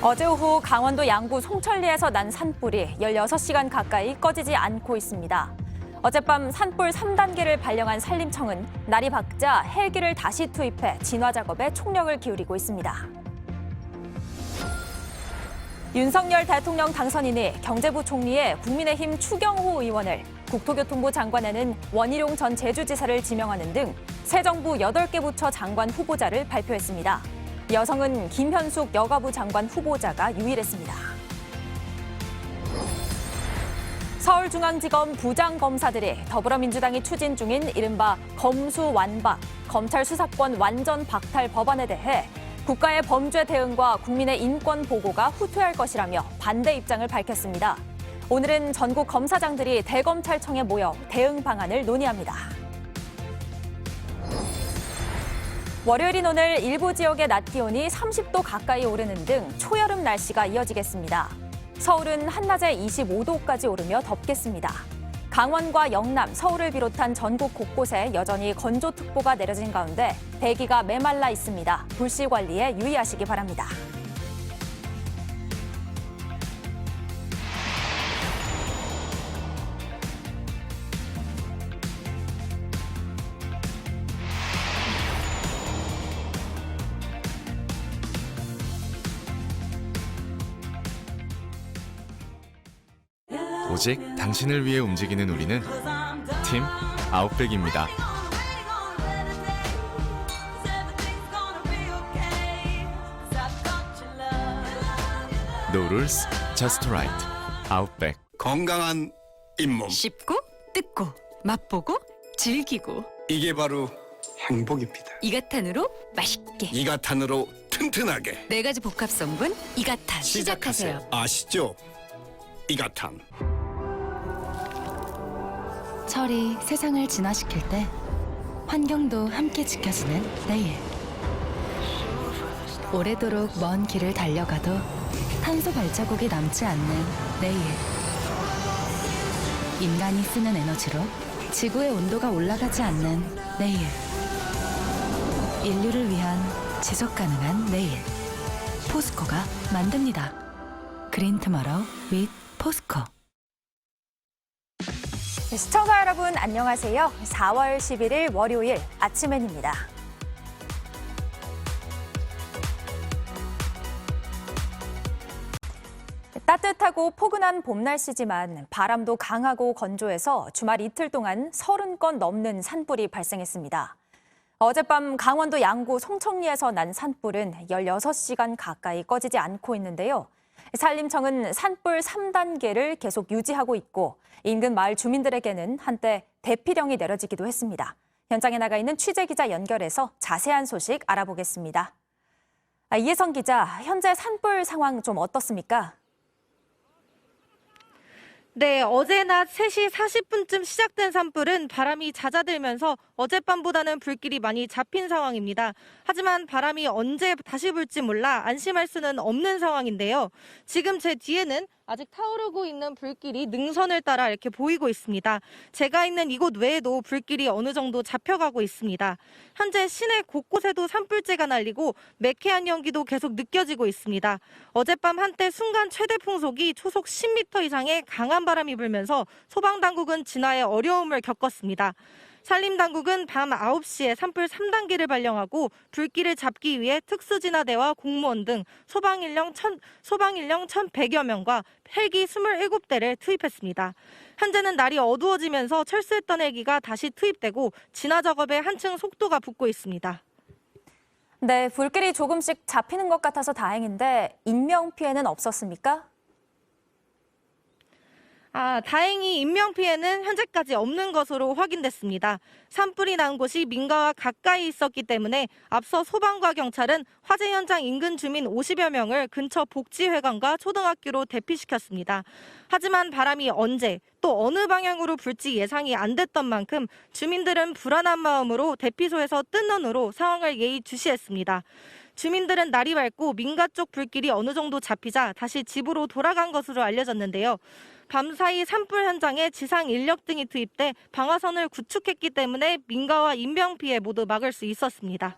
어제 오후 강원도 양구 송천리에서 난 산불이 16시간 가까이 꺼지지 않고 있습니다. 어젯밤 산불 3단계를 발령한 산림청은 날이 밝자 헬기를 다시 투입해 진화 작업에 총력을 기울이고 있습니다. 윤석열 대통령 당선인이 경제부 총리에 국민의힘 추경호 의원을, 국토교통부 장관에는 원희룡 전 제주지사를 지명하는 등 새 정부 8개 부처 장관 후보자를 발표했습니다. 여성은 김현숙 여가부 장관 후보자가 유일했습니다. 서울중앙지검 부장검사들이 더불어민주당이 추진 중인 이른바 검수완박, 검찰 수사권 완전 박탈 법안에 대해 국가의 범죄 대응과 국민의 인권 보고가 후퇴할 것이라며 반대 입장을 밝혔습니다. 오늘은 전국 검사장들이 대검찰청에 모여 대응 방안을 논의합니다. 월요일인 오늘 일부 지역의 낮 기온이 30도 가까이 오르는 등 초여름 날씨가 이어지겠습니다. 서울은 한낮에 25도까지 오르며 덥겠습니다. 강원과 영남, 서울을 비롯한 전국 곳곳에 여전히 건조특보가 내려진 가운데 대기가 메말라 있습니다. 불씨 관리에 유의하시기 바랍니다. 오직 당신을 위해 움직이는 우리는 팀 아웃백입니다. No rules, just right. 아웃백. 건강한 잇몸. 씹고 뜯고 맛보고 즐기고 이게 바로 행복입니다. 이가탄으로 맛있게 이가탄으로 튼튼하게 4가지 복합 성분 이가탄 시작하세요. 아시죠? 이가탄. 철이 세상을 진화시킬 때 환경도 함께 지켜주는 내일. 오래도록 먼 길을 달려가도 탄소 발자국이 남지 않는 내일. 인간이 쓰는 에너지로 지구의 온도가 올라가지 않는 내일. 인류를 위한 지속 가능한 내일. 포스코가 만듭니다. 그린 투모로우 with 포스코. 시청자 여러분 안녕하세요. 4월 11일 월요일 아침엔입니다. 따뜻하고 포근한 봄 날씨지만 바람도 강하고 건조해서 주말 이틀 동안 30건 넘는 산불이 발생했습니다. 어젯밤 강원도 양구 송천리에서 난 산불은 16시간 가까이 꺼지지 않고 있는데요. 산림청은 산불 3단계를 계속 유지하고 있고 인근 마을 주민들에게는 한때 대피령이 내려지기도 했습니다. 현장에 나가 있는 취재기자 연결해서 자세한 소식 알아보겠습니다. 이혜성 기자, 현재 산불 상황 좀 어떻습니까? 네, 어제 낮 3시 40분쯤 시작된 산불은 바람이 잦아들면서 어젯밤보다는 불길이 많이 잡힌 상황입니다. 하지만 바람이 언제 다시 불지 몰라 안심할 수는 없는 상황인데요. 지금 제 뒤에는 아직 타오르고 있는 불길이 능선을 따라 이렇게 보이고 있습니다. 제가 있는 이곳 외에도 불길이 어느 정도 잡혀가고 있습니다. 현재 시내 곳곳에도 산불재가 날리고 매캐한 연기도 계속 느껴지고 있습니다. 어젯밤 한때 순간 최대 풍속이 초속 10m 이상의 강한 바람이 불면서 소방당국은 진화에 어려움을 겪었습니다. 산림당국은 밤 9시에 산불 3단계를 발령하고 불길을 잡기 위해 특수진화대와 공무원 등 소방 인력 1,100여 명과 헬기 27대를 투입했습니다. 현재는 날이 어두워지면서 철수했던 헬기가 다시 투입되고 진화 작업에 한층 속도가 붙고 있습니다. 네, 불길이 조금씩 잡히는 것 같아서 다행인데 인명피해는 없었습니까? 다행히 인명피해는 현재까지 없는 것으로 확인됐습니다. 산불이 난 곳이 민가와 가까이 있었기 때문에 앞서 소방과 경찰은 화재 현장 인근 주민 50여 명을 근처 복지회관과 초등학교로 대피시켰습니다. 하지만 바람이 언제 또 어느 방향으로 불지 예상이 안 됐던 만큼 주민들은 불안한 마음으로 대피소에서 뜬 눈으로 상황을 예의주시했습니다. 주민들은 날이 밝고 민가 쪽 불길이 어느 정도 잡히자 다시 집으로 돌아간 것으로 알려졌는데요. 밤사이 산불 현장에 지상 인력 등이 투입돼 방화선을 구축했기 때문에 민가와 인명피해 모두 막을 수 있었습니다.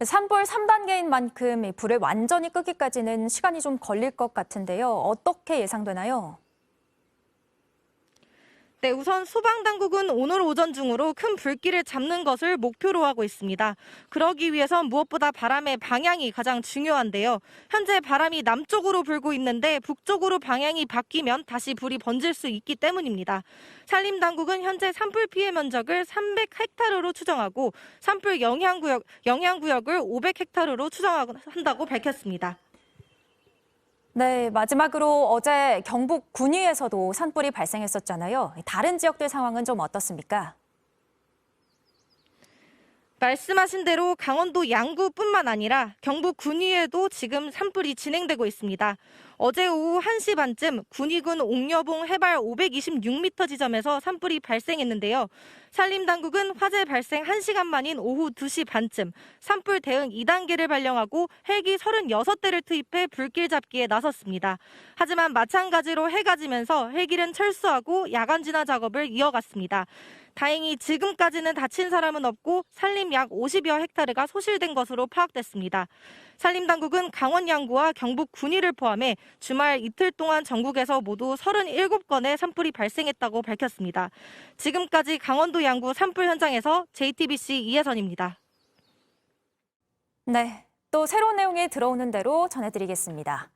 산불 3단계인 만큼 불을 완전히 끄기까지는 시간이 좀 걸릴 것 같은데요. 어떻게 예상되나요? 네, 우선 소방당국은 오늘 오전 중으로 큰 불길을 잡는 것을 목표로 하고 있습니다. 그러기 위해선 무엇보다 바람의 방향이 가장 중요한데요. 현재 바람이 남쪽으로 불고 있는데 북쪽으로 방향이 바뀌면 다시 불이 번질 수 있기 때문입니다. 산림당국은 현재 산불 피해 면적을 300헥타르로 추정하고 산불 영향구역을 500헥타르로 추정한다고 밝혔습니다. 네, 마지막으로 어제 경북 군위에서도 산불이 발생했었잖아요. 다른 지역들 상황은 좀 어떻습니까? 말씀하신 대로 강원도 양구뿐만 아니라 경북 군위에도 지금 산불이 진행되고 있습니다. 어제 오후 1시 반쯤 군위군 옥녀봉 해발 526m 지점에서 산불이 발생했는데요. 산림당국은 화재 발생 1시간 만인 오후 2시 반쯤 산불 대응 2단계를 발령하고 헬기 36대를 투입해 불길 잡기에 나섰습니다. 하지만 마찬가지로 해가 지면서 헬기는 철수하고 야간 진화 작업을 이어갔습니다. 다행히 지금까지는 다친 사람은 없고 산림 약 50여 헥타르가 소실된 것으로 파악됐습니다. 산림당국은 강원 양구와 경북 군위를 포함해 주말 이틀 동안 전국에서 모두 37건의 산불이 발생했다고 밝혔습니다. 지금까지 강원도 양구 산불 현장에서 JTBC 이혜선입니다. 네, 또 새로운 내용이 들어오는 대로 전해드리겠습니다.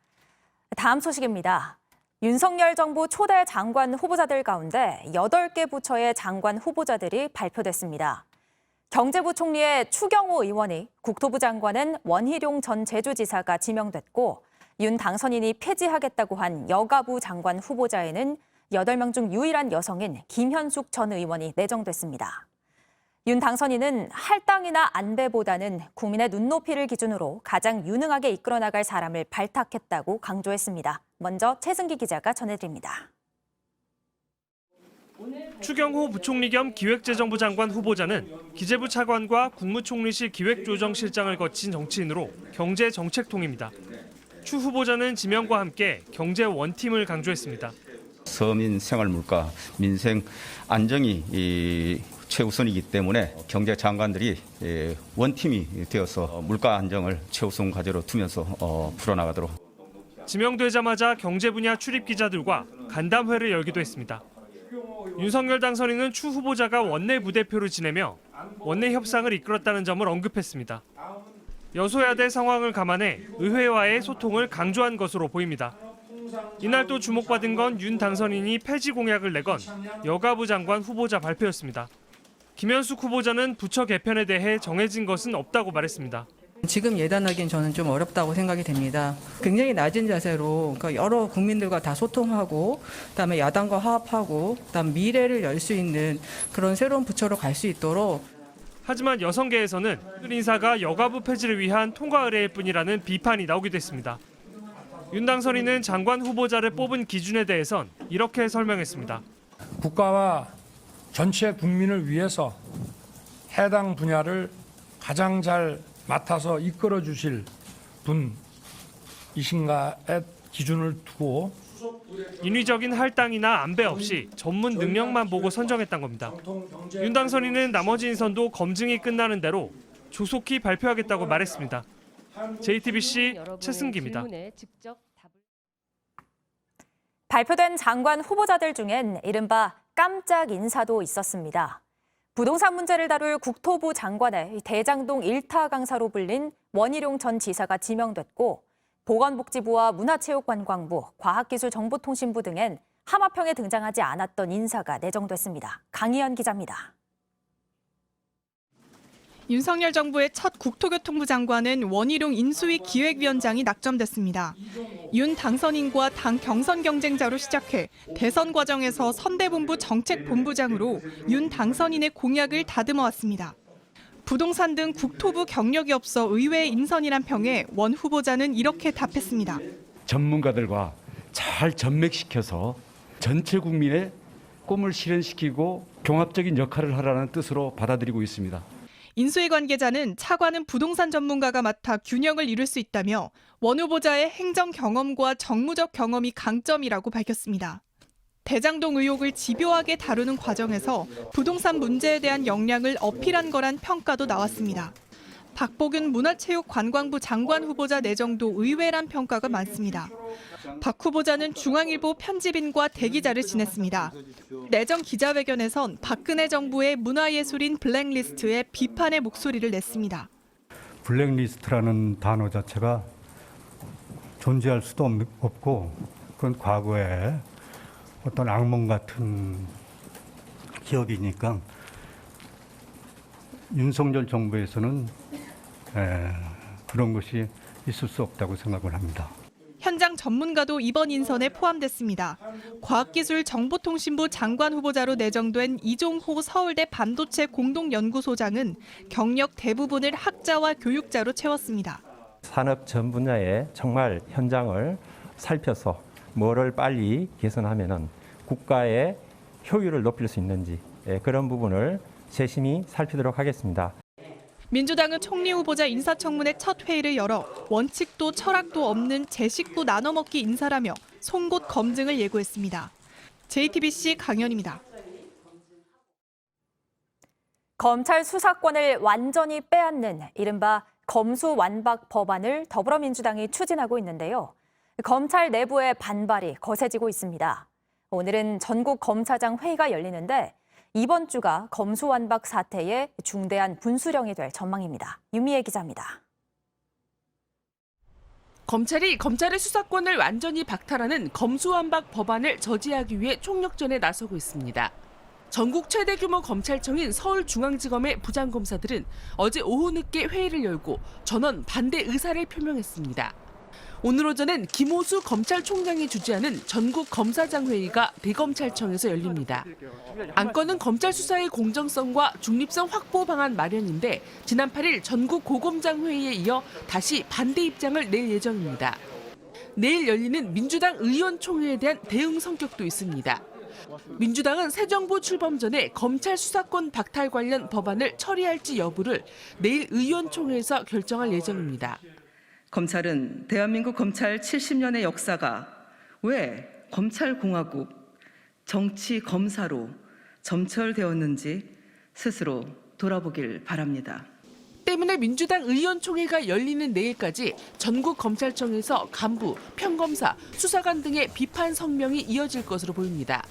다음 소식입니다. 윤석열 정부 초대 장관 후보자들 가운데 8개 부처의 장관 후보자들이 발표됐습니다. 경제부총리의 추경호 의원이, 국토부 장관은 원희룡 전 제주지사가 지명됐고 윤 당선인이 폐지하겠다고 한 여가부 장관 후보자에는 8명 중 유일한 여성인 김현숙 전 의원이 내정됐습니다. 윤 당선인은 할당이나 안배보다는 국민의 눈높이를 기준으로 가장 유능하게 이끌어 나갈 사람을 발탁했다고 강조했습니다. 먼저 최승기 기자가 전해드립니다. 추경호 부총리 겸 기획재정부 장관 후보자는 기재부 차관과 국무총리실 기획조정실장을 거친 정치인으로 경제정책통입니다. 추 후보자는 지명과 함께 경제 원팀을 강조했습니다. 서민 생활 물가, 민생 안정이 최우선이기 때문에 경제 장관들이 원팀이 되어서 물가 안정을 최우선 과제로 두면서 풀어나가도록. 지명되자마자 경제 분야 출입 기자들과 간담회를 열기도 했습니다. 윤석열 당선인은 추 후보자가 원내 부대표를 지내며 원내 협상을 이끌었다는 점을 언급했습니다. 여소야대 상황을 감안해 의회와의 소통을 강조한 것으로 보입니다. 이날 또 주목받은 건 윤 당선인이 폐지 공약을 내건 여가부 장관 후보자 발표였습니다. 김현숙 후보자는 부처 개편에 대해 정해진 것은 없다고 말했습니다. 지금 예단하기는 저는 좀 어렵다고 생각이 됩니다. 굉장히 낮은 자세로 그러니까 여러 국민들과 다 소통하고 그다음에 야당과 화합하고 그다음 미래를 열 수 있는 그런 새로운 부처로 갈 수 있도록. 하지만 여성계에서는 윤 인사가 여가부 폐지를 위한 통과 의뢰일 뿐이라는 비판이 나오기도 했습니다. 윤 당선인은 장관 후보자를 뽑은 기준에 대해선 이렇게 설명했습니다. 국가와 전체 국민을 위해서 해당 분야를 가장 잘 맡아서 이끌어 주실 분이신가에 기준을 두고 인위적인 할당이나 안배 없이 전문 능력만 보고 선정했던 겁니다. 윤 당선인은 나머지 인선도 검증이 끝나는 대로 조속히 발표하겠다고 말했습니다. JTBC 최승기입니다. 발표된 장관 후보자들 중엔 이른바 깜짝 인사도 있었습니다. 부동산 문제를 다룰 국토부 장관에 대장동 1타 강사로 불린 원희룡 전 지사가 지명됐고 보건복지부와 문화체육관광부, 과학기술정보통신부 등엔 하마평에 등장하지 않았던 인사가 내정됐습니다. 강희연 기자입니다. 윤석열 정부의 첫 국토교통부 장관은 원희룡 인수위 기획위원장이 낙점됐습니다. 윤 당선인과 당 경선 경쟁자로 시작해 대선 과정에서 선대본부 정책본부장으로 윤 당선인의 공약을 다듬어왔습니다. 부동산 등 국토부 경력이 없어 의외의 인선이란 평에 원 후보자는 이렇게 답했습니다. 전문가들과 잘 전맥시켜서 전체 국민의 꿈을 실현시키고 종합적인 역할을 하라는 뜻으로 받아들이고 있습니다. 인수위 관계자는 차관은 부동산 전문가가 맡아 균형을 이룰 수 있다며 원 후보자의 행정 경험과 정무적 경험이 강점이라고 밝혔습니다. 대장동 의혹을 집요하게 다루는 과정에서 부동산 문제에 대한 역량을 어필한 거란 평가도 나왔습니다. 박보균 문화체육관광부 장관 후보자 내정도 의외란 평가가 많습니다. 박 후보자는 중앙일보 편집인과 대기자를 지냈습니다. 내정 기자회견에선 박근혜 정부의 문화예술인 블랙리스트에 비판의 목소리를 냈습니다. 블랙리스트라는 단어 자체가 존재할 수도 없고 그건 과거에 어떤 악몽 같은 기억이니까 윤석열 정부에서는 그런 것이 있을 수 없다고 생각을 합니다. 현장 전문가도 이번 인선에 포함됐습니다. 과학기술정보통신부 장관 후보자로 내정된 이종호 서울대 반도체 공동연구소장은 경력 대부분을 학자와 교육자로 채웠습니다. 산업 전 분야에 정말 현장을 살펴서 뭐를 빨리 개선하면 국가의 효율을 높일 수 있는지 그런 부분을 세심히 살피도록 하겠습니다. 민주당은 총리 후보자 인사청문회 첫 회의를 열어 원칙도 철학도 없는 제 식구 나눠먹기 인사라며 송곳 검증을 예고했습니다. JTBC 강연입니다. 검찰 수사권을 완전히 빼앗는 이른바 검수완박 법안을 더불어민주당이 추진하고 있는데요. 검찰 내부의 반발이 거세지고 있습니다. 오늘은 전국 검사장 회의가 열리는데 이번 주가 검수완박 사태의 중대한 분수령이 될 전망입니다. 유미애 기자입니다. 검찰이 검찰의 수사권을 완전히 박탈하는 검수완박 법안을 저지하기 위해 총력전에 나서고 있습니다. 전국 최대 규모 검찰청인 서울중앙지검의 부장검사들은 어제 오후 늦게 회의를 열고 전원 반대 의사를 표명했습니다. 오늘 오전엔 김호수 검찰총장이 주재하는 전국 검사장 회의가 대검찰청에서 열립니다. 안건은 검찰 수사의 공정성과 중립성 확보 방안 마련인데 지난 8일 전국 고검장 회의에 이어 다시 반대 입장을 낼 예정입니다. 내일 열리는 민주당 의원총회에 대한 대응 성격도 있습니다. 민주당은 새 정부 출범 전에 검찰 수사권 박탈 관련 법안을 처리할지 여부를 내일 의원총회에서 결정할 예정입니다. 검찰은 대한민국 검찰 70년의 역사가 왜 검찰공화국, 정치 검사로 점철되었는지 스스로 돌아보길 바랍니다. 때문에 민주당 의원총회가 열리는 내일까지 전국 검찰청에서 간부, 평검사, 수사관 등의 비판 성명이 이어질 것으로 보입니다.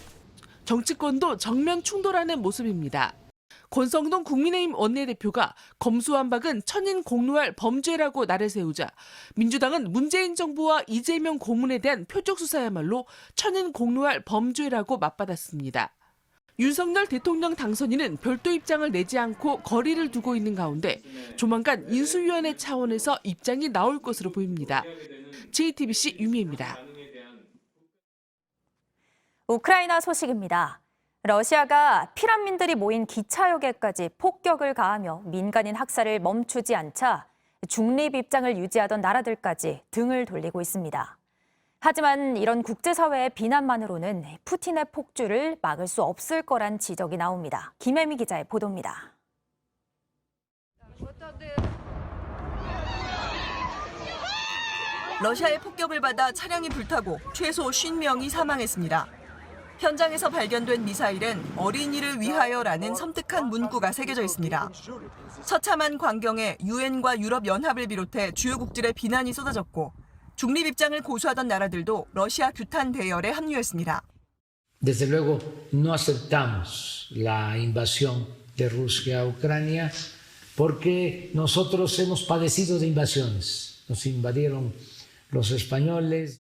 정치권도 정면 충돌하는 모습입니다. 권성동 국민의힘 원내대표가 검수완박은 천인 공노할 범죄라고 나래세우자 민주당은 문재인 정부와 이재명 고문에 대한 표적 수사야말로 천인 공노할 범죄라고 맞받았습니다. 윤석열 대통령 당선인은 별도 입장을 내지 않고 거리를 두고 있는 가운데 조만간 인수위원회 차원에서 입장이 나올 것으로 보입니다. JTBC 유미입니다. 우크라이나 소식입니다. 러시아가 피난민들이 모인 기차역에까지 폭격을 가하며 민간인 학살을 멈추지 않자 중립 입장을 유지하던 나라들까지 등을 돌리고 있습니다. 하지만 이런 국제사회의 비난만으로는 푸틴의 폭주를 막을 수 없을 거란 지적이 나옵니다. 김혜미 기자의 보도입니다. 러시아의 폭격을 받아 차량이 불타고 최소 50명이 사망했습니다. 현장에서 발견된 미사일엔 어린이를 위하여라는 섬뜩한 문구가 새겨져 있습니다. 처참한 광경에 유엔과 유럽연합을 비롯해 주요국들의 비난이 쏟아졌고 중립 입장을 고수하던 나라들도 러시아 규탄 대열에 합류했습니다. Desde luego no aceptamos la invasión de Rusia a Ucrania porque nosotros hemos padecido de invasiones. Nos invadieron los españoles.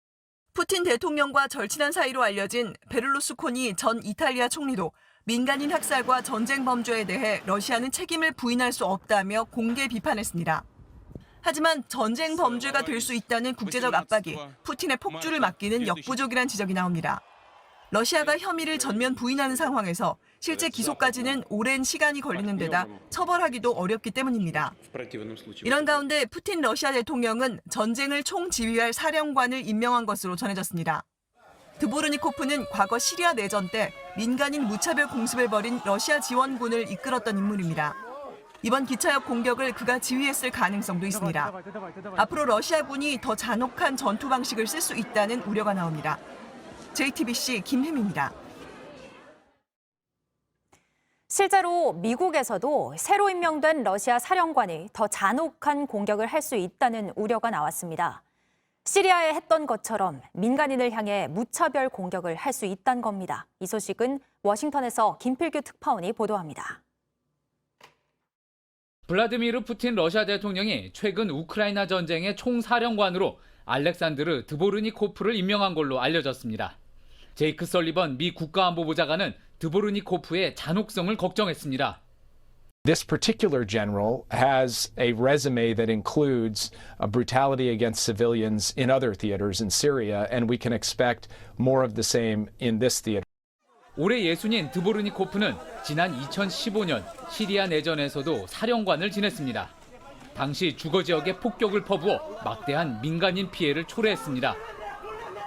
푸틴 대통령과 절친한 사이로 알려진 베를루스코니 전 이탈리아 총리도 민간인 학살과 전쟁 범죄에 대해 러시아는 책임을 부인할 수 없다며 공개 비판했습니다. 하지만 전쟁 범죄가 될 수 있다는 국제적 압박이 푸틴의 폭주를 막기는 역부족이란 지적이 나옵니다. 러시아가 혐의를 전면 부인하는 상황에서 실제 기소까지는 오랜 시간이 걸리는 데다 처벌하기도 어렵기 때문입니다. 이런 가운데 푸틴 러시아 대통령은 전쟁을 총지휘할 사령관을 임명한 것으로 전해졌습니다. 드보르니코프는 과거 시리아 내전 때 민간인 무차별 공습을 벌인 러시아 지원군을 이끌었던 인물입니다. 이번 기차역 공격을 그가 지휘했을 가능성도 있습니다. 앞으로 러시아군이 더 잔혹한 전투 방식을 쓸 수 있다는 우려가 나옵니다. JTBC 김혜미입니다. 실제로 미국에서도 새로 임명된 러시아 사령관이 더 잔혹한 공격을 할 수 있다는 우려가 나왔습니다. 시리아에 했던 것처럼 민간인을 향해 무차별 공격을 할 수 있다는 겁니다. 이 소식은 워싱턴에서 김필규 특파원이 보도합니다. 블라디미르 푸틴 러시아 대통령이 최근 우크라이나 전쟁의 총사령관으로 알렉산드르 드보르니코프를 임명한 걸로 알려졌습니다. 제이크 설리번 미 국가안보보좌관은 드보르니코프의 잔혹성을 걱정했습니다. This particular general has a resume that includes brutality against civilians in other theaters in Syria, and we can expect more of the same in this theater. 올해 예순인 드보르니코프는 지난 2015년 시리아 내전에서도 사령관을 지냈습니다. 당시 주거 지역에 폭격을 퍼부어 막대한 민간인 피해를 초래했습니다.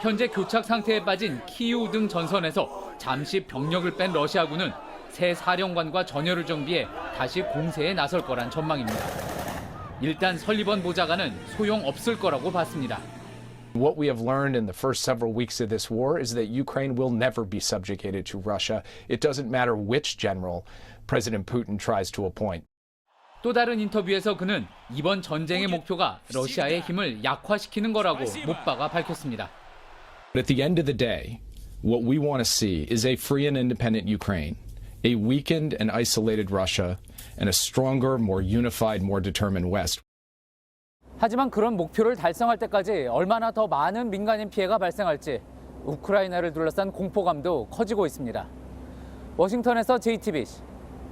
현재 교착 상태에 빠진 키이우 등 전선에서 잠시 병력을 뺀 러시아군은 새 사령관과 전열을 정비해 다시 공세에 나설 거란 전망입니다. 일단 설리번 보좌관은 소용없을 거라고 봤습니다. What we have learned in the first several weeks of this war is that Ukraine will never be subjugated to Russia. It doesn't matter which general President Putin tries to appoint. 또 다른 인터뷰에서 그는 이번 전쟁의 목표가 러시아의 힘을 약화시키는 거라고 못 박아 밝혔습니다. But at the end of the day, what we want to see is a free and independent Ukraine, a weakened and isolated Russia, and a stronger, more unified, more determined West. 하지만 그런 목표를 달성할 때까지 얼마나 더 많은 민간인 피해가 발생할지 우크라이나를 둘러싼 공포감도 커지고 있습니다. 워싱턴에서 JTBC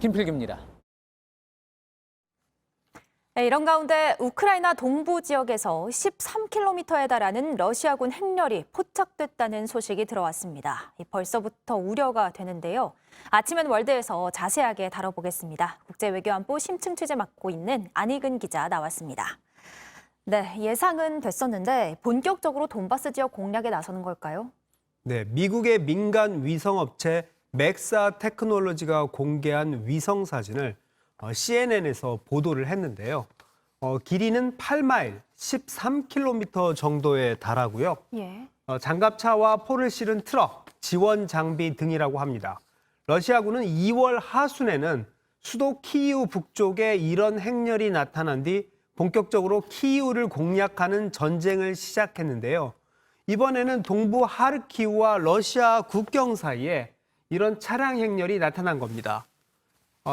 김필규입니다. 네, 이런 가운데 우크라이나 동부 지역에서 13km에 달하는 러시아군 행렬이 포착됐다는 소식이 들어왔습니다. 벌써부터 우려가 되는데요. 아침엔 월드에서 자세하게 다뤄보겠습니다. 국제외교안보 심층 취재 맡고 있는 안희근 기자 나왔습니다. 네, 예상은 됐었는데 본격적으로 돈바스 지역 공략에 나서는 걸까요? 네, 미국의 민간 위성업체 맥사 테크놀로지가 공개한 위성 사진을 CNN에서 보도를 했는데요. 길이는 8마일, 13km 정도에 달하고요. 예. 장갑차와 포를 실은 트럭, 지원 장비 등이라고 합니다. 러시아군은 2월 하순에는 수도 키이우 북쪽에 이런 행렬이 나타난 뒤 본격적으로 키이우를 공략하는 전쟁을 시작했는데요. 이번에는 동부 하르키우와 러시아 국경 사이에 이런 차량 행렬이 나타난 겁니다.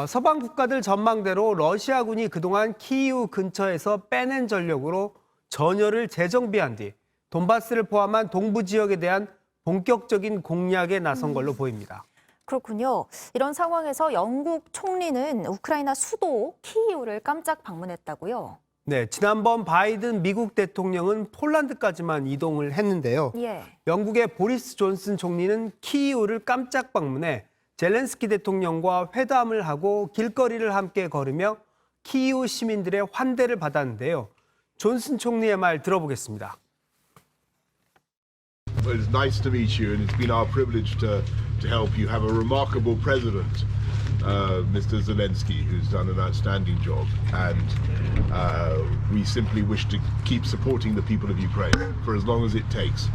서방 국가들 전망대로 러시아군이 그동안 키이우 근처에서 빼낸 전력으로 전열을 재정비한 뒤 돈바스를 포함한 동부 지역에 대한 본격적인 공략에 나선 걸로 보입니다. 그렇군요. 이런 상황에서 영국 총리는 우크라이나 수도 키이우를 깜짝 방문했다고요? 네, 지난번 바이든 미국 대통령은 폴란드까지만 이동을 했는데요. 예. 영국의 보리스 존슨 총리는 키이우를 깜짝 방문해 젤렌스키 대통령과 회담을 하고 길거리를 함께 걸으며 키이우 시민들의 환대를 받았는데요. 존슨 총리의 말 들어보겠습니다. Well, it's nice to meet you, and it's been our privilege to help you have a remarkable president, Mr. Zelensky, who's done an outstanding job, and we simply wish to keep supporting the people of Ukraine for as long as it takes.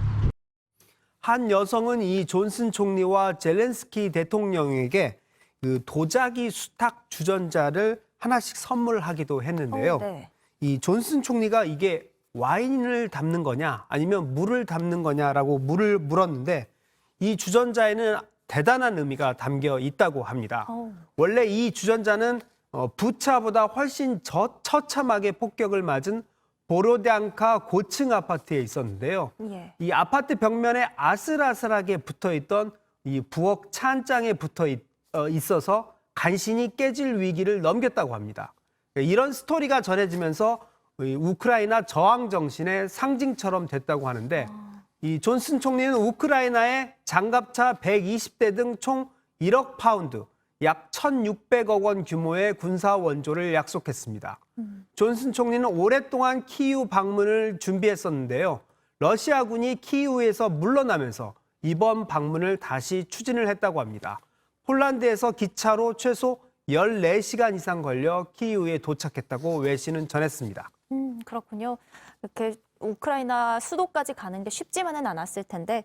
한 여성은 이 존슨 총리와 젤렌스키 대통령에게 그 도자기 수탉 주전자를 하나씩 선물하기도 했는데요. 네. 이 존슨 총리가 이게 와인을 담는 거냐 아니면 물을 담는 거냐라고 물었는데 이 주전자에는 대단한 의미가 담겨 있다고 합니다. 원래 이 주전자는 부차보다 훨씬 처참하게 폭격을 맞은 보로디앙카 고층 아파트에 있었는데요. 예. 이 아파트 벽면에 아슬아슬하게 붙어있던 이 부엌 찬장에 있어서 간신히 깨질 위기를 넘겼다고 합니다. 이런 스토리가 전해지면서 우크라이나 저항 정신의 상징처럼 됐다고 하는데 이 존슨 총리는 우크라이나에 장갑차 120대 등 총 1억 파운드, 약 1,600억 원 규모의 군사 원조를 약속했습니다. 존슨 총리는 오랫동안 키이우 방문을 준비했었는데요. 러시아군이 키이우에서 물러나면서 이번 방문을 다시 추진을 했다고 합니다. 폴란드에서 기차로 최소 14시간 이상 걸려 키이우에 도착했다고 외신은 전했습니다. 그렇군요. 이렇게 우크라이나 수도까지 가는 게 쉽지만은 않았을 텐데,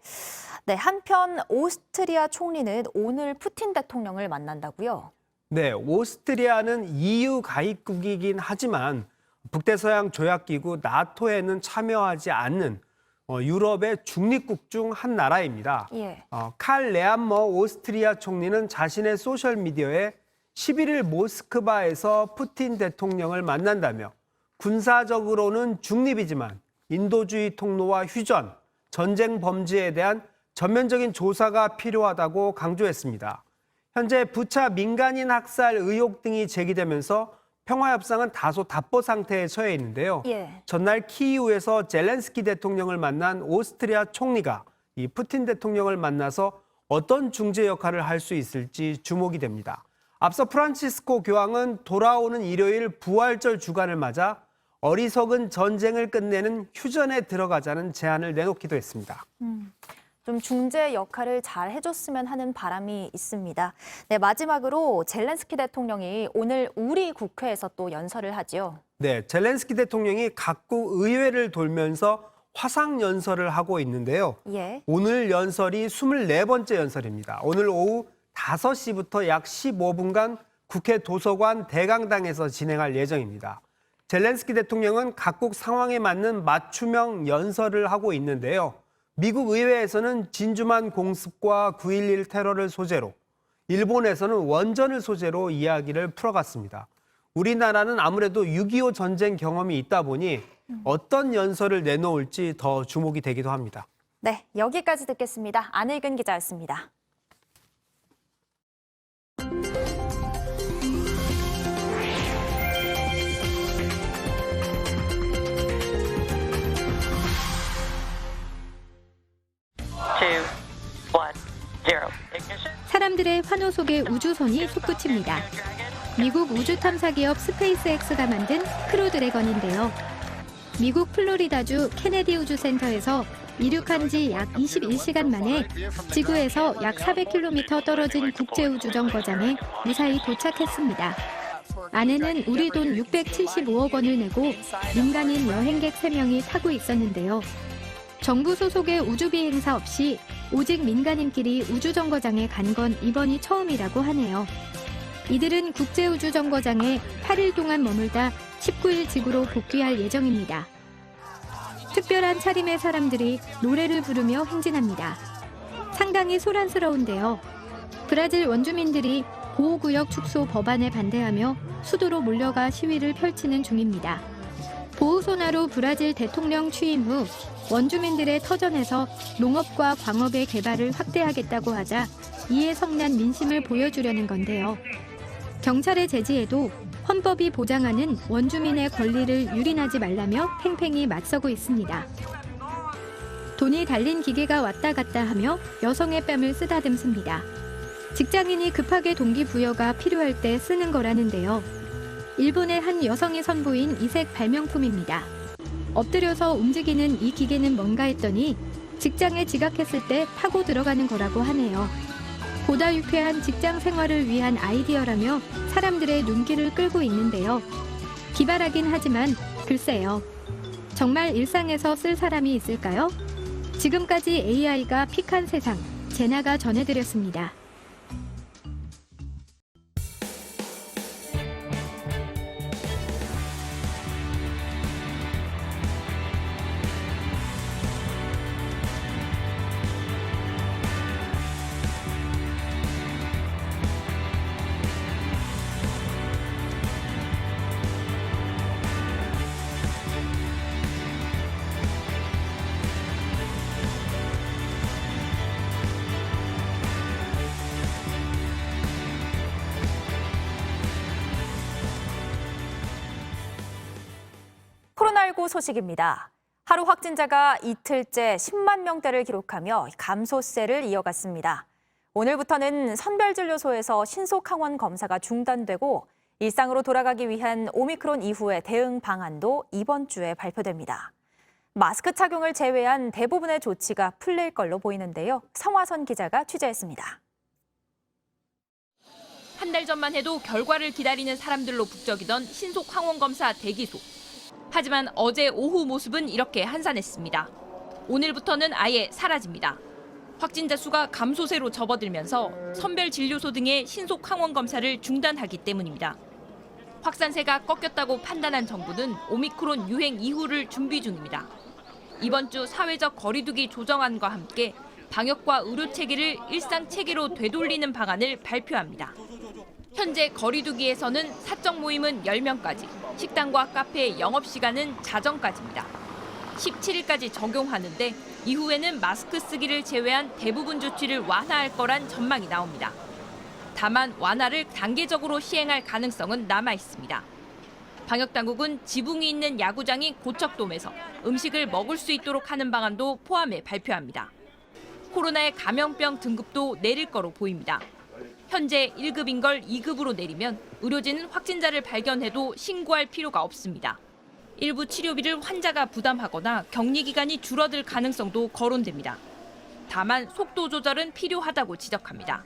네, 한편 오스트리아 총리는 오늘 푸틴 대통령을 만난다고요? 네, 오스트리아는 EU 가입국이긴 하지만 북대서양 조약기구 나토에는 참여하지 않는 유럽의 중립국 중 한 나라입니다. 예. 칼 레암머 오스트리아 총리는 자신의 소셜미디어에 11일 모스크바에서 푸틴 대통령을 만난다며 군사적으로는 중립이지만 인도주의 통로와 휴전, 전쟁 범죄에 대한 전면적인 조사가 필요하다고 강조했습니다. 현재 부차 민간인 학살 의혹 등이 제기되면서 평화협상은 다소 답보 상태에 처해 있는데요. 예. 전날 키이우에서 젤렌스키 대통령을 만난 오스트리아 총리가 이 푸틴 대통령을 만나서 어떤 중재 역할을 할 수 있을지 주목이 됩니다. 앞서 프란치스코 교황은 돌아오는 일요일 부활절 주간을 맞아 어리석은 전쟁을 끝내는 휴전에 들어가자는 제안을 내놓기도 했습니다. 좀 중재 역할을 잘 해줬으면 하는 바람이 있습니다. 네, 마지막으로 젤렌스키 대통령이 오늘 우리 국회에서 또 연설을 하죠. 네, 젤렌스키 대통령이 각국 의회를 돌면서 화상 연설을 하고 있는데요. 예. 오늘 연설이 24번째 연설입니다. 오늘 오후 5시부터 약 15분간 국회 도서관 대강당에서 진행할 예정입니다. 젤렌스키 대통령은 각국 상황에 맞는 맞춤형 연설을 하고 있는데요. 미국 의회에서는 진주만 공습과 9.11 테러를 소재로, 일본에서는 원전을 소재로 이야기를 풀어갔습니다. 우리나라는 아무래도 6.25 전쟁 경험이 있다 보니 어떤 연설을 내놓을지 더 주목이 되기도 합니다. 네, 여기까지 듣겠습니다. 안일근 기자였습니다. 사람들의 환호 속에 우주선이 솟구칩니다. 미국 우주 탐사 기업 스페이스X가 만든 크루 드래건인데요. 미국 플로리다주 케네디 우주센터에서 이륙한 지 약 21시간 만에 지구에서 약 400km 떨어진 국제우주정거장에 무사히 도착했습니다. 안에는 우리 돈 675억 원을 내고 민간인 여행객 3명이 타고 있었는데요. 정부 소속의 우주비행사 없이 오직 민간인끼리 우주정거장에 간 건 이번이 처음이라고 하네요. 이들은 국제우주정거장에 8일 동안 머물다 19일 지구로 복귀할 예정입니다. 특별한 차림의 사람들이 노래를 부르며 행진합니다. 상당히 소란스러운데요. 브라질 원주민들이 보호구역 축소 법안에 반대하며 수도로 몰려가 시위를 펼치는 중입니다. 보호소나로 브라질 대통령 취임 후 원주민들의 터전에서 농업과 광업의 개발을 확대하겠다고 하자 이에 성난 민심을 보여주려는 건데요. 경찰의 제지에도 헌법이 보장하는 원주민의 권리를 유린하지 말라며 팽팽히 맞서고 있습니다. 돈이 달린 기계가 왔다 갔다 하며 여성의 뺨을 쓰다듬습니다. 직장인이 급하게 동기부여가 필요할 때 쓰는 거라는데요. 일본의 한 여성이 선보인 이색 발명품입니다. 엎드려서 움직이는 이 기계는 뭔가 했더니 직장에 지각했을 때 파고 들어가는 거라고 하네요. 보다 유쾌한 직장 생활을 위한 아이디어라며 사람들의 눈길을 끌고 있는데요. 기발하긴 하지만 글쎄요. 정말 일상에서 쓸 사람이 있을까요? 지금까지 AI가 픽한 세상, 제나가 전해드렸습니다. 코로나19 소식입니다. 하루 확진자가 이틀째 10만 명대를 기록하며 감소세를 이어갔습니다. 오늘부터는 선별진료소에서 신속항원 검사가 중단되고 일상으로 돌아가기 위한 오미크론 이후의 대응 방안도 이번 주에 발표됩니다. 마스크 착용을 제외한 대부분의 조치가 풀릴 걸로 보이는데요. 성화선 기자가 취재했습니다. 한 달 전만 해도 결과를 기다리는 사람들로 북적이던 신속 항원 검사 대기소. 하지만 어제 오후 모습은 이렇게 한산했습니다. 오늘부터는 아예 사라집니다. 확진자 수가 감소세로 접어들면서 선별진료소 등의 신속 항원 검사를 중단하기 때문입니다. 확산세가 꺾였다고 판단한 정부는 오미크론 유행 이후를 준비 중입니다. 이번 주 사회적 거리두기 조정안과 함께 방역과 의료 체계를 일상 체계로 되돌리는 방안을 발표합니다. 현재 거리두기에서는 사적 모임은 10명까지, 식당과 카페의 영업시간은 자정까지입니다. 17일까지 적용하는데 이후에는 마스크 쓰기를 제외한 대부분 조치를 완화할 거란 전망이 나옵니다. 다만 완화를 단계적으로 시행할 가능성은 남아 있습니다. 방역당국은 지붕이 있는 야구장이 고척돔에서 음식을 먹을 수 있도록 하는 방안도 포함해 발표합니다. 코로나의 감염병 등급도 내릴 거로 보입니다. 현재 1급인 걸 2급으로 내리면 의료진은 확진자를 발견해도 신고할 필요가 없습니다. 일부 치료비를 환자가 부담하거나 격리 기간이 줄어들 가능성도 거론됩니다. 다만 속도 조절은 필요하다고 지적합니다.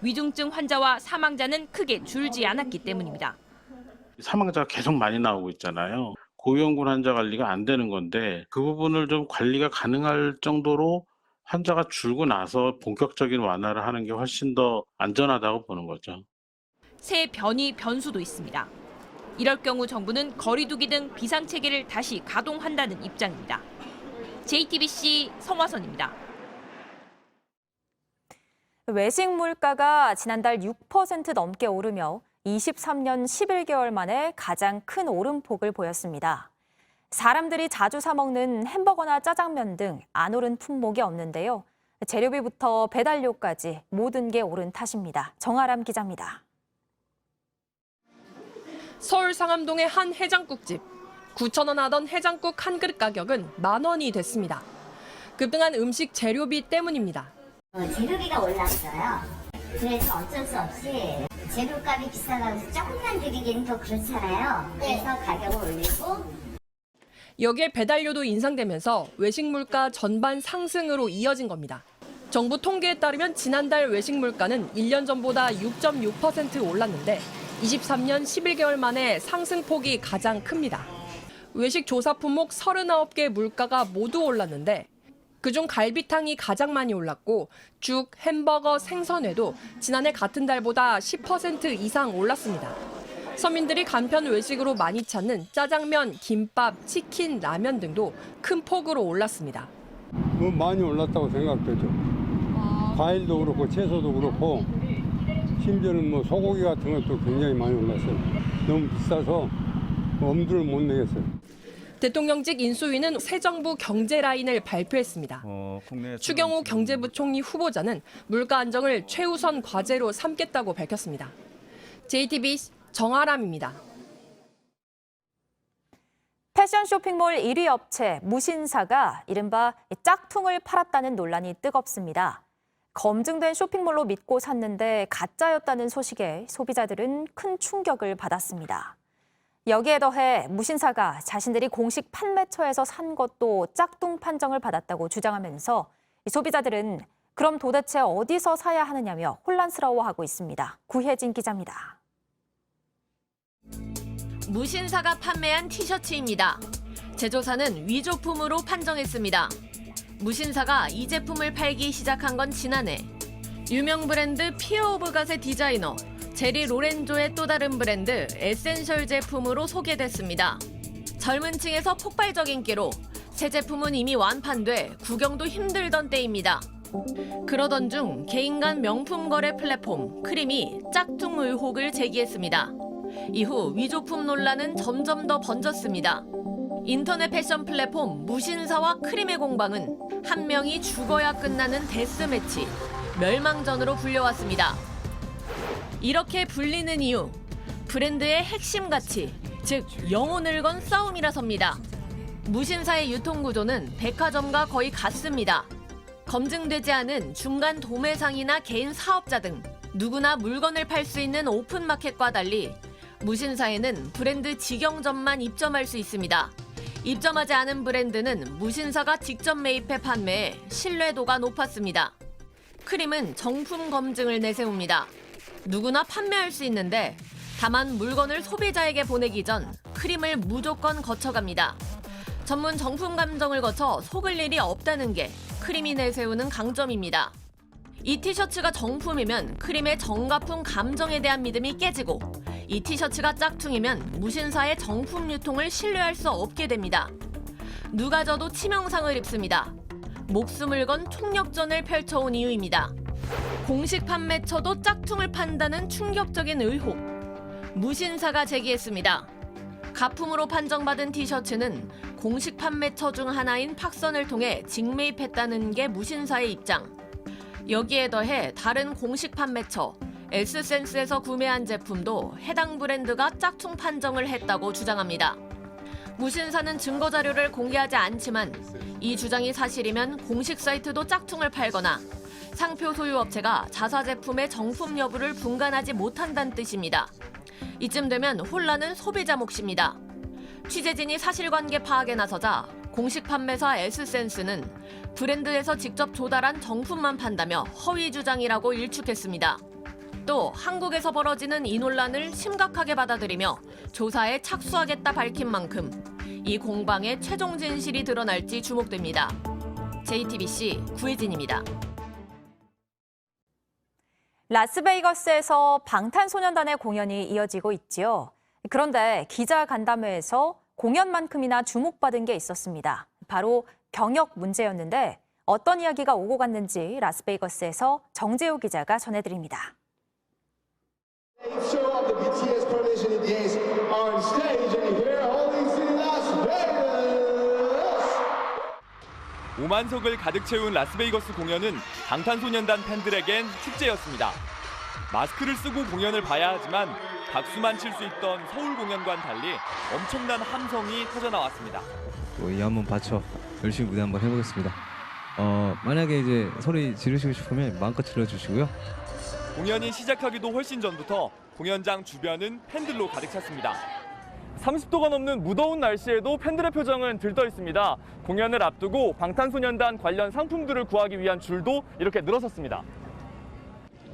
위중증 환자와 사망자는 크게 줄지 않았기 때문입니다. 사망자가 계속 많이 나오고 있잖아요. 고위험군 환자 관리가 안 되는 건데 그 부분을 좀 관리가 가능할 정도로 환자가 줄고 나서 본격적인 완화를 하는 게 훨씬 더 안전하다고 보는 거죠. 새 변이 변수도 있습니다. 이럴 경우 정부는 거리두기 등 비상체계를 다시 가동한다는 입장입니다. JTBC 성화선입니다. 외식 물가가 지난달 6% 넘게 오르며 23년 11개월 만에 가장 큰 오름폭을 보였습니다. 사람들이 자주 사 먹는 햄버거나 짜장면 등 안 오른 품목이 없는데요. 재료비부터 배달료까지 모든 게 오른 탓입니다. 정아람 기자입니다. 서울 상암동의 한 해장국집. 9,000원 하던 해장국 한 그릇 가격은 10,000원이 됐습니다. 급등한 음식 재료비 때문입니다. 재료비가 올랐어요. 그래서 어쩔 수 없이 재료값이 비싸다고 해서 조금만 드리기는 더 그렇잖아요. 그래서 가격을 올리고. 여기에 배달료도 인상되면서 외식 물가 전반 상승으로 이어진 겁니다. 정부 통계에 따르면 지난달 외식 물가는 1년 전보다 6.6% 올랐는데 23년 11개월 만에 상승폭이 가장 큽니다. 외식 조사 품목 39개 물가가 모두 올랐는데 그중 갈비탕이 가장 많이 올랐고 죽, 햄버거, 생선회도 지난해 같은 달보다 10% 이상 올랐습니다. 서민들이 간편 외식으로 많이 찾는 짜장면, 김밥, 치킨, 라면 등도 큰 폭으로 올랐습니다. 많이 올랐다고 생각되죠. 과일도 그렇고 채소도 그렇고 심지어는 소고기 같은 것도 굉장히 많이 올랐어요. 너무 비싸서 엄두를 못 내겠어요. 대통령직 인수위는 새 정부 경제 라인을 발표했습니다. 추경호 경제부총리 후보자는 물가 안정을 최우선 과제로 삼겠다고 밝혔습니다. JTBC 정아람입니다. 패션 쇼핑몰 1위 업체 무신사가 이른바 짝퉁을 팔았다는 논란이 뜨겁습니다. 검증된 쇼핑몰로 믿고 샀는데 가짜였다는 소식에 소비자들은 큰 충격을 받았습니다. 여기에 더해 무신사가 자신들이 공식 판매처에서 산 것도 짝퉁 판정을 받았다고 주장하면서 소비자들은 그럼 도대체 어디서 사야 하느냐며 혼란스러워하고 있습니다. 구혜진 기자입니다. 무신사가 판매한 티셔츠입니다. 제조사는 위조품으로 판정했습니다. 무신사가 이 제품을 팔기 시작한 건 지난해. 유명 브랜드 피어 오브 갓의 디자이너 제리 로렌조의 또 다른 브랜드 에센셜 제품으로 소개됐습니다. 젊은 층에서 폭발적 인기로 새 제품은 이미 완판돼 구경도 힘들던 때입니다. 그러던 중 개인 간 명품 거래 플랫폼 크림이 짝퉁 의혹을 제기했습니다. 이후 위조품 논란은 점점 더 번졌습니다. 인터넷 패션 플랫폼 무신사와 크림의 공방은 한 명이 죽어야 끝나는 데스매치, 멸망전으로 불려왔습니다. 이렇게 불리는 이유, 브랜드의 핵심 가치, 즉 영혼을 건 싸움이라서입니다. 무신사의 유통구조는 백화점과 거의 같습니다. 검증되지 않은 중간 도매상이나 개인 사업자 등 누구나 물건을 팔 수 있는 오픈마켓과 달리 무신사에는 브랜드 직영점만 입점할 수 있습니다. 입점하지 않은 브랜드는 무신사가 직접 매입해 판매해 신뢰도가 높았습니다. 크림은 정품 검증을 내세웁니다. 누구나 판매할 수 있는데 다만 물건을 소비자에게 보내기 전 크림을 무조건 거쳐갑니다. 전문 정품 감정을 거쳐 속을 일이 없다는 게 크림이 내세우는 강점입니다. 이 티셔츠가 정품이면 크림의 정가품 감정에 대한 믿음이 깨지고 이 티셔츠가 짝퉁이면 무신사의 정품 유통을 신뢰할 수 없게 됩니다. 누가 져도 치명상을 입습니다. 목숨을 건 총력전을 펼쳐온 이유입니다. 공식 판매처도 짝퉁을 판다는 충격적인 의혹. 무신사가 제기했습니다. 가품으로 판정받은 티셔츠는 공식 판매처 중 하나인 팍선을 통해 직매입했다는 게 무신사의 입장. 여기에 더해 다른 공식 판매처 에스센스에서 구매한 제품도 해당 브랜드가 짝퉁 판정을 했다고 주장합니다. 무신사는 증거 자료를 공개하지 않지만 이 주장이 사실이면 공식 사이트도 짝퉁을 팔거나 상표 소유 업체가 자사 제품의 정품 여부를 분간하지 못한다는 뜻입니다. 이쯤 되면 혼란은 소비자 몫입니다. 취재진이 사실관계 파악에 나서자 공식 판매사 에스센스는 브랜드에서 직접 조달한 정품만 판다며 허위 주장이라고 일축했습니다. 또 한국에서 벌어지는 이 논란을 심각하게 받아들이며 조사에 착수하겠다 밝힌 만큼 이 공방의 최종 진실이 드러날지 주목됩니다. JTBC 구혜진입니다. 라스베이거스에서 방탄소년단의 공연이 이어지고 있지요. 그런데 기자 간담회에서 공연만큼이나 주목받은 게 있었습니다. 바로 병역 문제였는데 어떤 이야기가 오고 갔는지 라스베이거스에서 정재호 기자가 전해드립니다. 5만석을 가득 채운 라스베이거스 공연은 방탄소년단 팬들에겐 축제였습니다. 마스크를 쓰고 공연을 봐야 하지만 박수만 칠 수 있던 서울 공연과는 달리 엄청난 함성이 터져나왔습니다. 이 한번 바쳐 열심히 무대 한번 해보겠습니다. 만약에 이제 소리 지르시고 싶으면 마음껏 질러주시고요. 공연이 시작하기도 훨씬 전부터 공연장 주변은 팬들로 가득 찼습니다. 30도가 넘는 무더운 날씨에도 팬들의 표정은 들떠 있습니다. 공연을 앞두고 방탄소년단 관련 상품들을 구하기 위한 줄도 이렇게 늘어섰습니다.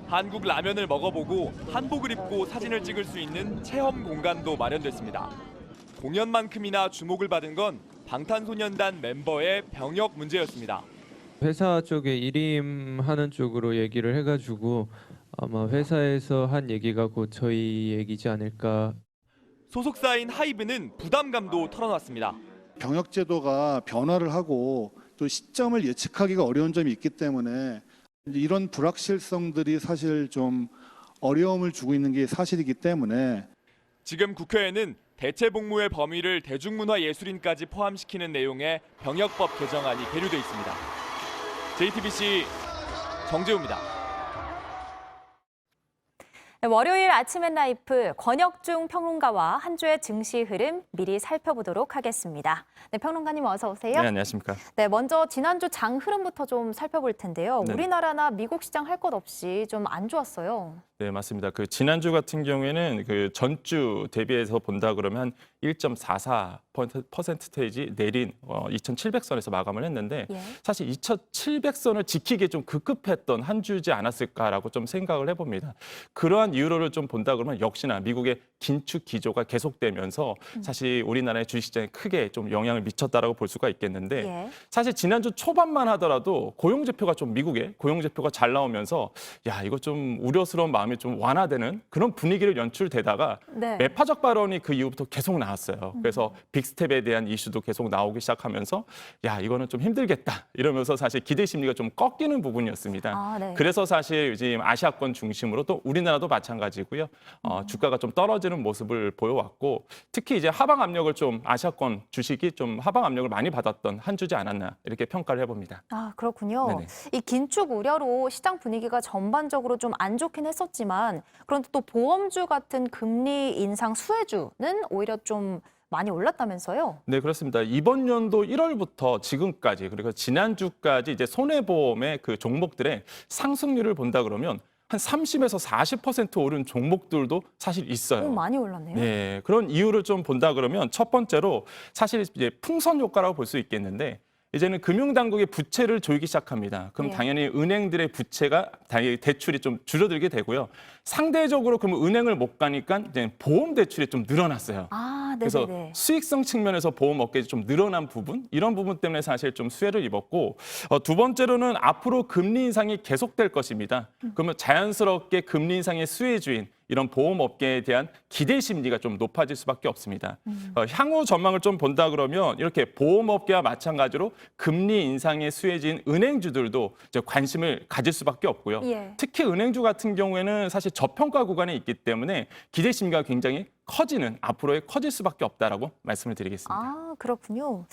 한국 라면을 먹어보고 한복을 입고 사진을 찍을 수 있는 체험 공간도 마련됐습니다. 공연만큼이나 주목을 받은 건 방탄소년단 멤버의 병역 문제였습니다. 회사 쪽에 일임하는 쪽으로 얘기를 해가지고 아마 회사에서 한 얘기가 곧 저희 얘기지 않을까. 소속사인 하이브는 부담감도 털어놨습니다. 병역 제도가 변화를 하고 또 시점을 예측하기가 어려운 점이 있기 때문에 이런 불확실성들이 사실 좀 어려움을 주고 있는 게 사실이기 때문에 지금 국회에는 대체복무의 범위를 대중문화예술인까지 포함시키는 내용의 병역법 개정안이 계류돼 있습니다. JTBC 정재우입니다. 월요일 아침엔 라이프 권혁중 평론가와 한 주의 증시 흐름 미리 살펴보도록 하겠습니다. 네, 평론가님 어서 오세요. 네, 안녕하십니까. 네, 먼저 지난주 장 흐름부터 좀 살펴볼 텐데요. 네. 우리나라나 미국 시장 할 것 없이 좀 안 좋았어요. 네, 맞습니다. 그 지난주 같은 경우에는 그 전주 대비해서 본다 그러면 1.44%포인트 내린 2,700선에서 마감을 했는데 사실 2,700선을 지키기에 좀 급급했던 한 주지 않았을까라고 좀 생각을 해봅니다. 그러한 이유를 좀 본다 그러면 역시나 미국의 긴축 기조가 계속되면서 사실 우리나라의 주식시장에 크게 좀 영향을 미쳤다라고 볼 수가 있겠는데 사실 지난주 초반만 하더라도 고용지표가 좀 미국의 고용지표가 잘 나오면서 야 이거 좀 우려스러운 마음이 좀 완화되는 그런 분위기를 연출되다가 매파적 발언이 그 이후부터 계속 나왔어요. 그래서 빅스텝에 대한 이슈도 계속 나오기 시작하면서 야 이거는 좀 힘들겠다 이러면서 사실 기대 심리가 좀 꺾이는 부분이었습니다. 그래서 사실 지금 아시아권 중심으로 또 우리나라도 마찬가지고요. 주가가 좀 떨어지는 모습을 보여왔고 특히 이제 하방 압력을 좀 아시아권 주식이 좀 하방 압력을 많이 받았던 한 주지 않았나 이렇게 평가를 해봅니다. 아 그렇군요. 네네. 이 긴축 우려로 시장 분위기가 전반적으로 좀 안 좋긴 했었지만 그런데 또 보험주 같은 금리 인상 수혜주는 오히려 좀 많이 올랐다면서요? 네, 그렇습니다. 이번 연도 1월부터 지금까지 그리고 지난주까지 이제 손해보험의 그 종목들의 상승률을 본다 그러면 한 30에서 40% 오른 종목들도 사실 있어요. 많이 올랐네요. 네, 그런 이유를 좀 본다 그러면 첫 번째로 사실 이제 풍선 효과라고 볼 수 있겠는데 이제는 금융당국의 부채를 조이기 시작합니다. 그럼 예. 당연히 은행들의 부채가 당연히 대출이 좀 줄어들게 되고요. 상대적으로 그러면 은행을 못 가니까 이제 보험 대출이 좀 늘어났어요. 아, 그래서 네네네. 수익성 측면에서 보험 업계에 좀 늘어난 부분, 이런 부분 때문에 사실 좀 수혜를 입었고, 두 번째로는 앞으로 금리 인상이 계속될 것입니다. 그러면 자연스럽게 금리 인상의 수혜주인 이런 보험 업계에 대한 기대 심리가 좀 높아질 수밖에 없습니다. 향후 전망을 좀 본다 그러면 이렇게 보험 업계와 마찬가지로 금리 인상의 수혜지인 은행주들도 이제 관심을 가질 수밖에 없고요. 예. 특히 은행주 같은 경우에는 사실 저평가 구간에 있기 때문에 기대 심리가 굉장히 앞으로의 커질 수밖에 없다라고 말씀을 드리겠습니다. 아, 그렇군요.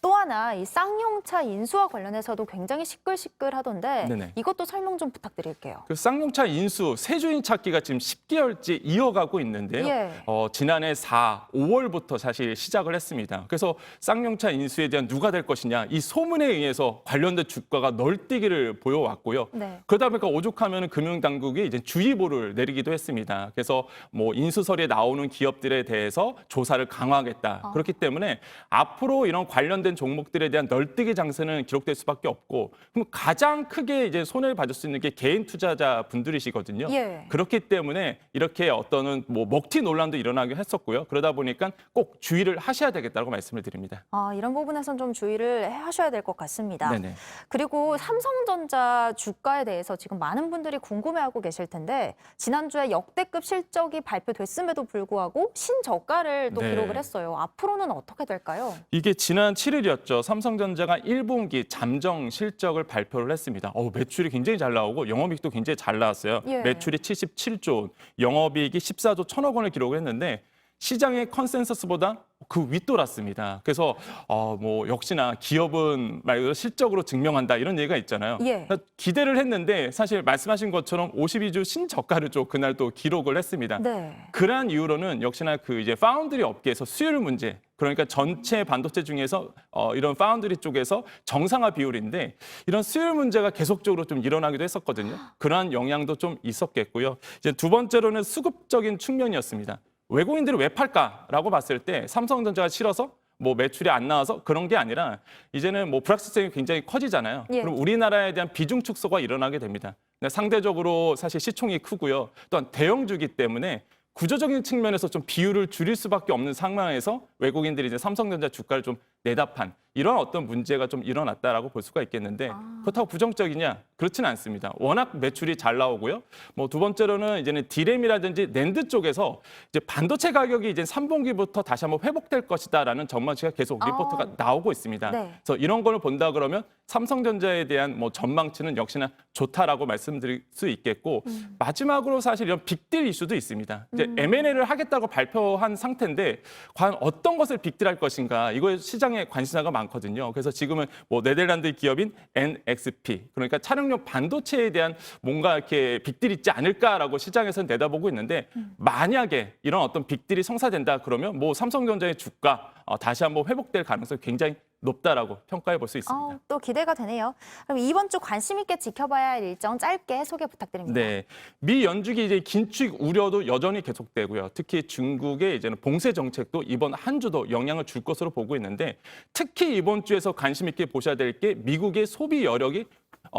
또 하나 이 쌍용차 인수와 관련해서도 굉장히 시끌시끌하던데 네네. 이것도 설명 좀 부탁드릴게요. 그 쌍용차 인수 세주인 찾기가 지금 10개월째 이어가고 있는데요. 예. 지난해 5월부터 사실 시작을 했습니다. 그래서 쌍용차 인수에 대한 누가 될 것이냐 이 소문에 의해서 관련된 주가가 널뛰기를 보여왔고요. 네. 그러다 보니까 오죽하면 금융당국이 이제 주의보를 내리기도 했습니다. 그래서 뭐 인수설에 나오는 기업들에 대해서 조사를 강화하겠다. 그렇기 때문에 앞으로 이런 관련된 종목들에 대한 널뛰기 장세는 기록될 수밖에 없고, 그럼 가장 크게 이제 손해를 받을 수 있는 게 개인 투자자 분들이시거든요. 예. 그렇기 때문에 이렇게 어떤 뭐 먹튀 논란도 일어나긴 했었고요. 그러다 보니까 꼭 주의를 하셔야 되겠다고 말씀을 드립니다. 아, 이런 부분에선 좀 주의를 하셔야 될 것 같습니다. 네네. 그리고 삼성전자 주가에 대해서 지금 많은 분들이 궁금해하고 계실 텐데 지난주에 역대급 실적이 발표됐음에도 불구하고 신저가를 또 네. 기록을 했어요. 앞으로는 어떻게 될까요? 이게 지난 7일이었죠. 삼성전자가 1분기 잠정 실적을 발표를 했습니다. 매출이 굉장히 잘 나오고 영업이익도 굉장히 잘 나왔어요. 예. 매출이 77조 원, 영업이익이 14조 1천억 원을 기록을 했는데 시장의 컨센서스보다 그 윗돌았습니다. 그래서 뭐 역시나 기업은 말 그대로 실적으로 증명한다 이런 얘기가 있잖아요. 예. 기대를 했는데 사실 말씀하신 것처럼 52주 신저가를 또 그날 또 기록을 했습니다. 네. 그러한 이유로는 역시나 그 이제 파운드리 업계에서 수율 문제, 그러니까 전체 반도체 중에서 이런 파운드리 쪽에서 정상화 비율인데 이런 수율 문제가 계속적으로 좀 일어나기도 했었거든요. 그러한 영향도 좀 있었겠고요. 이제 두 번째로는 수급적인 측면이었습니다. 외국인들이 왜 팔까라고 봤을 때 삼성전자가 싫어서 뭐 매출이 안 나와서 그런 게 아니라 이제는 뭐 불확실성이 굉장히 커지잖아요. 예. 그럼 우리나라에 대한 비중 축소가 일어나게 됩니다. 상대적으로 사실 시총이 크고요. 또한 대형주기 때문에 구조적인 측면에서 좀 비율을 줄일 수밖에 없는 상황에서 외국인들이 이제 삼성전자 주가를 좀 내다판 이런 어떤 문제가 좀 일어났다라고 볼 수가 있겠는데 그렇다고 부정적이냐? 그렇지는 않습니다. 워낙 매출이 잘 나오고요. 뭐 두 번째로는 이제는 디램이라든지 낸드 쪽에서 이제 반도체 가격이 이제 3분기부터 다시 한번 회복될 것이다라는 전망치가 계속 리포트가 나오고 있습니다. 네. 그래서 이런 걸 본다 그러면 삼성전자에 대한 뭐 전망치는 역시나 좋다라고 말씀드릴 수 있겠고 마지막으로 사실 이런 빅딜 이슈도 있습니다. 이제 M&A를 하겠다고 발표한 상태인데 과연 어떤 것을 빅딜할 것인가 이거에 시장에 관심사가 많거든요. 그래서 지금은 뭐 네덜란드 기업인 NXP 그러니까 차량용 반도체에 대한 뭔가 이렇게 빅딜이 있지 않을까라고 시장에서는 내다보고 있는데 만약에 이런 어떤 빅딜이 성사된다 그러면 뭐 삼성전자의 주가 다시 한번 회복될 가능성이 굉장히 높다라고 평가해 볼 수 있습니다. 또 기대가 되네요. 그럼 이번 주 관심 있게 지켜봐야 할 일정 짧게 소개 부탁드립니다. 네, 미 연준이 이제 긴축 우려도 여전히 계속되고요. 특히 중국의 이제는 봉쇄 정책도 이번 한 주도 영향을 줄 것으로 보고 있는데 특히 이번 주에서 관심 있게 보셔야 될 게 미국의 소비 여력이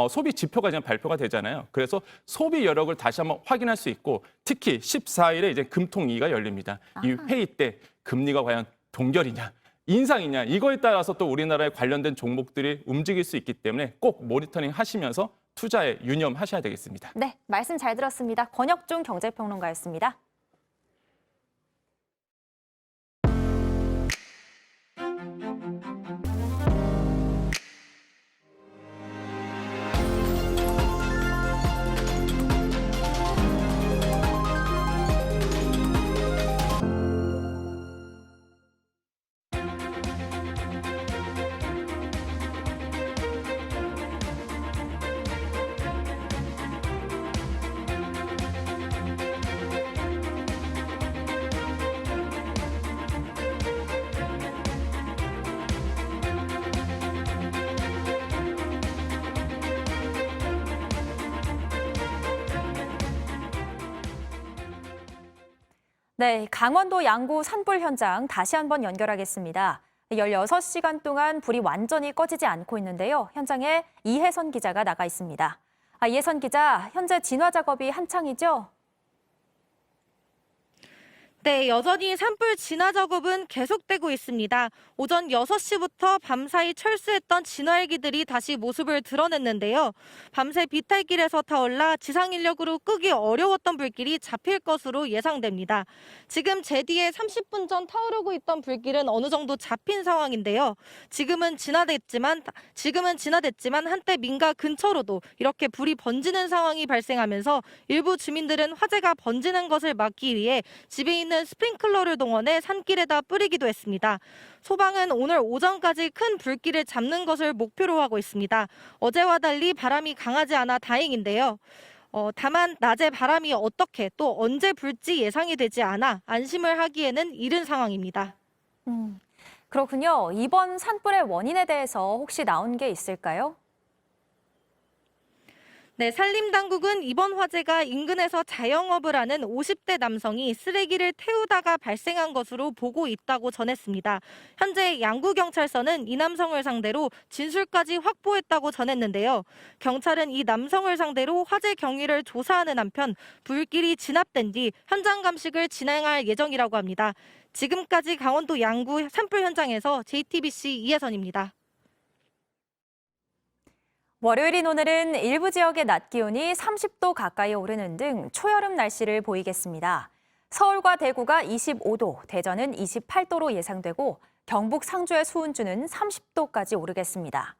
소비 지표가 이제 발표가 되잖아요. 그래서 소비 여력을 다시 한번 확인할 수 있고 특히 14일에 이제 금통위가 열립니다. 이 회의 때 금리가 과연 동결이냐? 인상이냐 이거에 따라서 또 우리나라에 관련된 종목들이 움직일 수 있기 때문에 꼭 모니터링 하시면서 투자에 유념하셔야 되겠습니다. 네, 말씀 잘 들었습니다. 권혁중 경제평론가였습니다. 네, 강원도 양구 산불 현장 다시 한번 연결하겠습니다. 16시간 동안 불이 완전히 꺼지지 않고 있는데요. 현장에 이혜선 기자가 나가 있습니다. 이혜선 기자, 현재 진화 작업이 한창이죠? 네, 여전히 산불 진화 작업은 계속되고 있습니다. 오전 6시부터 밤사이 철수했던 진화헬기들이 다시 모습을 드러냈는데요. 밤새 비탈길에서 타올라 지상 인력으로 끄기 어려웠던 불길이 잡힐 것으로 예상됩니다. 지금 제 뒤에 30분 전 타오르고 있던 불길은 어느 정도 잡힌 상황인데요. 지금은 진화됐지만 한때 민가 근처로도 이렇게 불이 번지는 상황이 발생하면서 일부 주민들은 화재가 번지는 것을 막기 위해 집에 있는 스프링클러를 동원해 산길에다 뿌리기도 했습니다. 소방은 오늘 오전까지 큰 불길을 잡는 것을 목표로 하고 있습니다. 어제와 달리 바람이 강하지 않아 다행인데요. 다만 낮에 바람이 어떻게 또 언제 불지 예상이 되지 않아 안심을 하기에는 이른 상황입니다. 그렇군요. 이번 산불의 원인에 대해서 혹시 나온 게 있을까요? 네, 산림당국은 이번 화재가 인근에서 자영업을 하는 50대 남성이 쓰레기를 태우다가 발생한 것으로 보고 있다고 전했습니다. 현재 양구경찰서는 이 남성을 상대로 진술까지 확보했다고 전했는데요. 경찰은 이 남성을 상대로 화재 경위를 조사하는 한편 불길이 진압된 뒤 현장 감식을 진행할 예정이라고 합니다. 지금까지 강원도 양구 산불 현장에서 JTBC 이혜선입니다. 월요일인 오늘은 일부 지역의 낮 기온이 30도 가까이 오르는 등 초여름 날씨를 보이겠습니다. 서울과 대구가 25도, 대전은 28도로 예상되고 경북 상주의 수은주는 30도까지 오르겠습니다.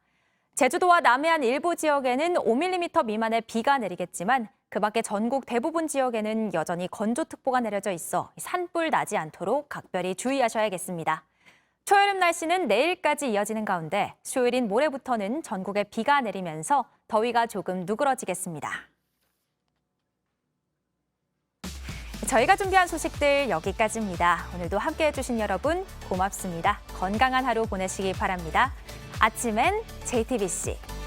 제주도와 남해안 일부 지역에는 5mm 미만의 비가 내리겠지만 그 밖에 전국 대부분 지역에는 여전히 건조특보가 내려져 있어 산불 나지 않도록 각별히 주의하셔야겠습니다. 초여름 날씨는 내일까지 이어지는 가운데 수요일인 모레부터는 전국에 비가 내리면서 더위가 조금 누그러지겠습니다. 저희가 준비한 소식들 여기까지입니다. 오늘도 함께해 주신 여러분 고맙습니다. 건강한 하루 보내시기 바랍니다. 아침엔 JTBC